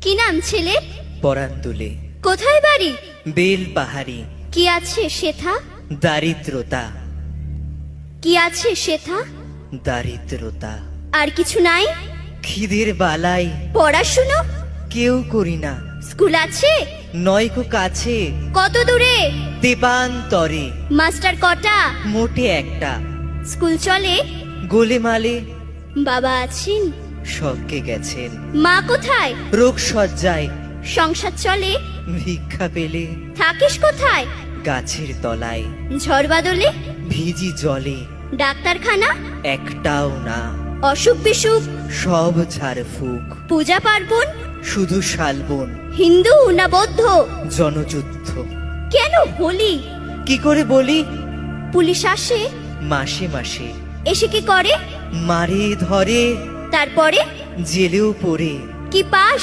কি নাম ছেলে? পরান তুলে কোথায় বাড়ি? বেল পাহাড়ি। কি আছে সেথা? দারিদ্রতা, কি আছে সেথা? দারিদ্রতা। আর কিছু নাই? খিদের বালাই পড়াশুনো? কেউ করি না। স্কুল আছে? নয়কো কাছে কত দূরে? দেবান্তরে। মাস্টার কটা? মোটে একটা। স্কুল চলে? গোলেমালে বাবা আছেন? স্বর্গে গেছেন। মা কোথায়? রোগ সজ্জায় সংসার চলে? ভিক্ষা পেলে থাকিস কোথায়? গাছের তলায়। ঝড় বাদলে? ভিজি জলে ডাক্তারখানা? একটাও না। অসুখ বিসুখ? সব ঝাড়ফুঁক। পূজা পার্বণ? শুধু শালবন। হিন্দু না বৌদ্ধ? জনযুদ্ধ। কেন হোলি? কি করে বলি? পুলিশ আসে? মাসে মাসে এসে কি করে? মারে ধরে, তারপরে? জেলেও পড়ে। কি পাস